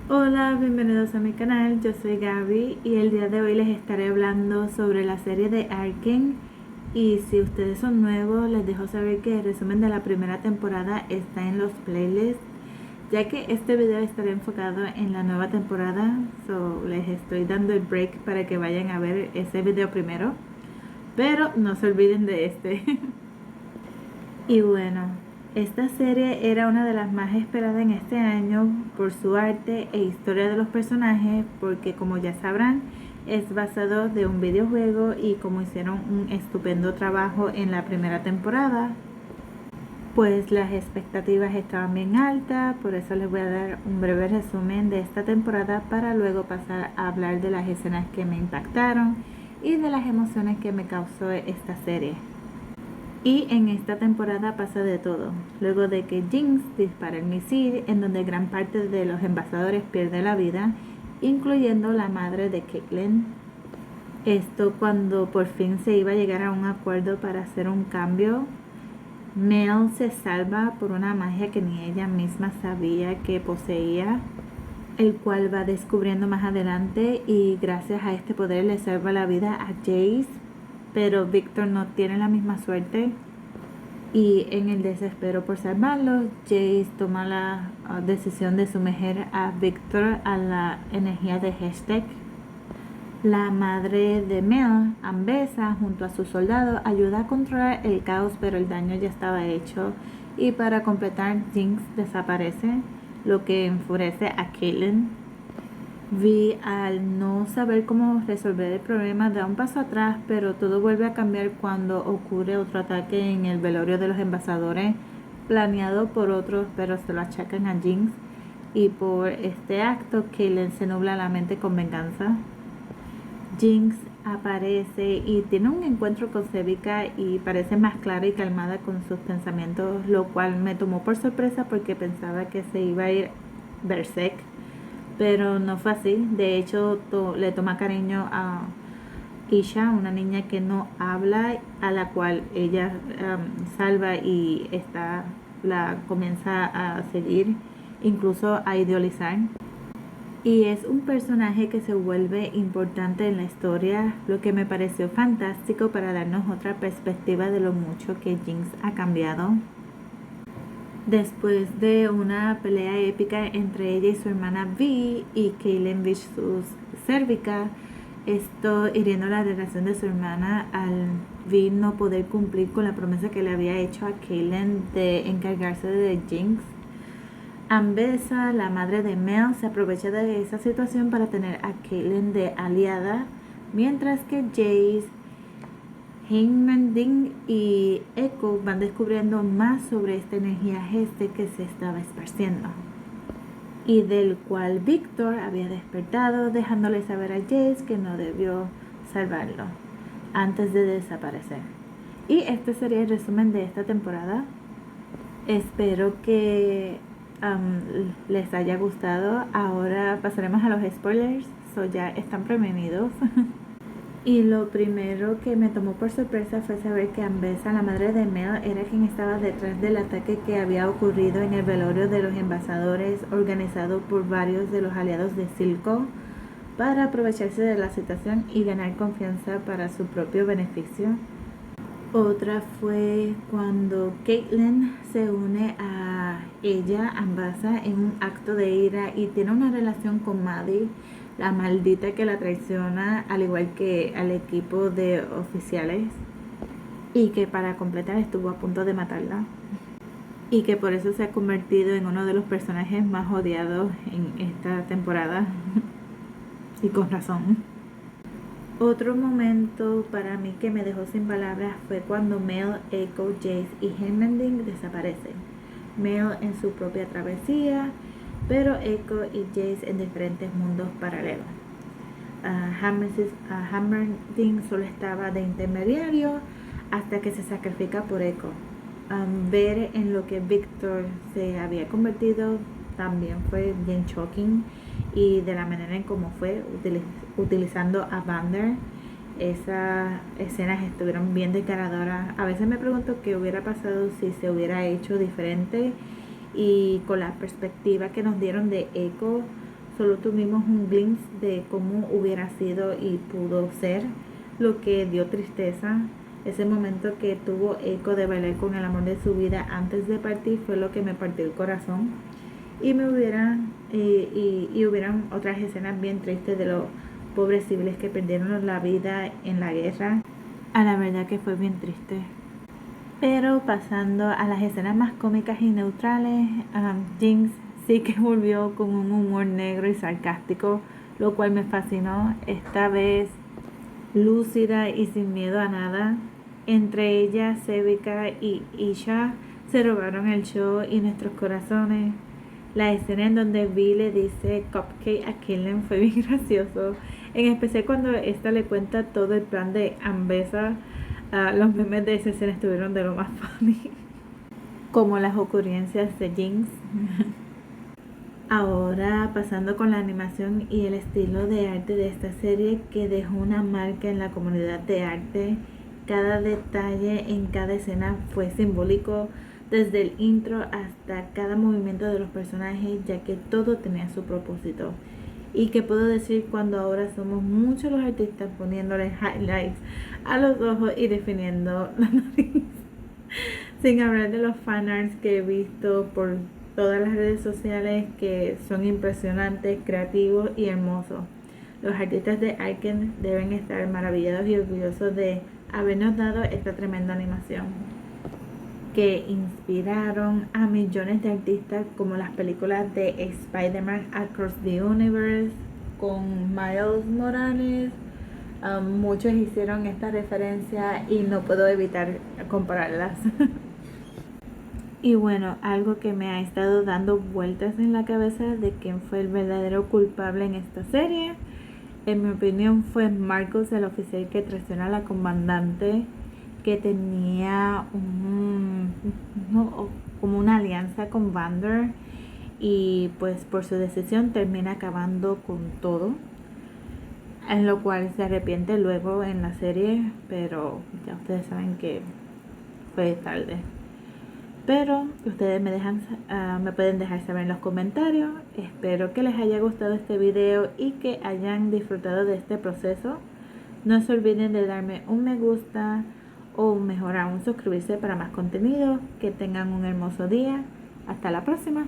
Hola, bienvenidos a mi canal, yo soy Gaby y el día de hoy les estaré hablando sobre la serie de Arcane. Y si ustedes son nuevos, les dejo saber que el resumen de la primera temporada está en los playlists, ya que este video estará enfocado en la nueva temporada, les estoy dando el break para que vayan a ver ese video primero, pero no se olviden de este. Y bueno, esta serie era una de las más esperadas en este año por su arte e historia de los personajes, porque como ya sabrán, es basado de un videojuego y como hicieron un estupendo trabajo en la primera temporada, pues las expectativas estaban bien altas. Por eso les voy a dar un breve resumen de esta temporada para luego pasar a hablar de las escenas que me impactaron y de las emociones que me causó esta serie. Y en esta temporada pasa de todo, luego de que Jinx dispara el misil en donde gran parte de los embajadores pierde la vida, incluyendo la madre de Caitlyn. Esto cuando por fin se iba a llegar a un acuerdo para hacer un cambio. Mel se salva por una magia que ni ella misma sabía que poseía, el cual va descubriendo más adelante, y gracias a este poder le salva la vida a Jace, pero Victor no tiene la misma suerte. Y en el desespero por salvarlo, Jace toma la decisión de sumergir a Victor a la energía de Hextech. La madre de Mel, Ambessa, junto a sus soldados, ayuda a controlar el caos, pero el daño ya estaba hecho. Y para completar, Jinx desaparece, lo que enfurece a Caitlyn. Vi, al no saber cómo resolver el problema, da un paso atrás, pero todo vuelve a cambiar cuando ocurre otro ataque en el velorio de los embajadores, planeado por otros, pero se lo achacan a Jinx. Y por este acto, Caitlyn se nubla la mente con venganza. Jinx aparece y tiene un encuentro con Sevika y parece más clara y calmada con sus pensamientos, lo cual me tomó por sorpresa porque pensaba que se iba a ir berserk, pero no fue así. De hecho, le toma cariño a Isha, una niña que no habla, a la cual ella salva, y la comienza a seguir, incluso a idealizar. Y es un personaje que se vuelve importante en la historia, lo que me pareció fantástico para darnos otra perspectiva de lo mucho que Jinx ha cambiado. Después de una pelea épica entre ella y su hermana Vi y Caitlyn vs Sevika, esto hiriendo la relación de su hermana al Vi no poder cumplir con la promesa que le había hecho a Caitlyn de encargarse de Jinx. Ambessa, la madre de Mel, se aprovecha de esa situación para tener a Caitlyn de aliada, mientras que Jace, Heimerdinger y Echo van descubriendo más sobre esta energía geste que se estaba esparciendo, y del cual Victor había despertado, dejándole saber a Jace que no debió salvarlo antes de desaparecer. Y este sería el resumen de esta temporada. Espero que les haya gustado. Ahora pasaremos a los spoilers, ya están prevenidos. Y lo primero que me tomó por sorpresa fue saber que Ambessa, la madre de Mel, era quien estaba detrás del ataque que había ocurrido en el velorio de los embajadores, organizado por varios de los aliados de Silco para aprovecharse de la situación y ganar confianza para su propio beneficio. Otra fue cuando Caitlyn se une a ella, Ambassa, en un acto de ira y tiene una relación con Maddie, la maldita que la traiciona, al igual que al equipo de oficiales, y que para completar estuvo a punto de matarla, y que por eso se ha convertido en uno de los personajes más odiados en esta temporada. Y con razón. Otro momento para mí que me dejó sin palabras fue cuando Mel, Echo, Jace y Heimerdinger desaparecen. Mel en su propia travesía, pero Echo y Jace en diferentes mundos paralelos. Heimerdinger solo estaba de intermediario hasta que se sacrifica por Echo. Ver en lo que Victor se había convertido también fue bien shocking, y de la manera en cómo fue utilizando a Vander, esas escenas estuvieron bien desgarradoras. A veces me pregunto qué hubiera pasado si se hubiera hecho diferente, y con la perspectiva que nos dieron de Echo, solo tuvimos un glimpse de cómo hubiera sido y pudo ser, lo que dio tristeza. Ese momento que tuvo Eiko de bailar con el amor de su vida antes de partir fue lo que me partió el corazón. Y hubieran otras escenas bien tristes de los pobres civiles que perdieron la vida en la guerra. A la verdad que fue bien triste. Pero pasando a las escenas más cómicas y neutrales, Jinx sí que volvió con un humor negro y sarcástico, lo cual me fascinó. Esta vez lúcida y sin miedo a nada. Entre ella, Sevika y Isha se robaron el show y nuestros corazones. La escena en donde Vi le dice Cupcake a Killen fue bien gracioso, en especial cuando esta le cuenta todo el plan de Ambessa. Los memes de esa escena estuvieron de lo más funny, como las ocurrencias de Jinx. Ahora pasando con la animación y el estilo de arte de esta serie, que dejó una marca en la comunidad de arte. Cada detalle en cada escena fue simbólico, desde el intro hasta cada movimiento de los personajes, ya que todo tenía su propósito. Y que puedo decir cuando ahora somos muchos los artistas poniéndole highlights a los ojos y definiendo la nariz. Sin hablar de los fanarts que he visto por todas las redes sociales, que son impresionantes, creativos y hermosos. Los artistas de Arken deben estar maravillados y orgullosos de habernos dado esta tremenda animación, que inspiraron a millones de artistas, como las películas de Spider-Man Across the Universe con Miles Morales. Muchos hicieron esta referencia y no puedo evitar compararlas. Y bueno, algo que me ha estado dando vueltas en la cabeza de quién fue el verdadero culpable en esta serie. En mi opinión fue Marcus, el oficial que traicionó a la comandante, que tenía como una alianza con Vander, y pues por su decisión termina acabando con todo, en lo cual se arrepiente luego en la serie, pero ya ustedes saben que fue tarde. Pero ustedes me pueden dejar saber en los comentarios. Espero que les haya gustado este video y que hayan disfrutado de este proceso. No se olviden de darme un me gusta o mejor aún suscribirse para más contenido. Que tengan un hermoso día. Hasta la próxima.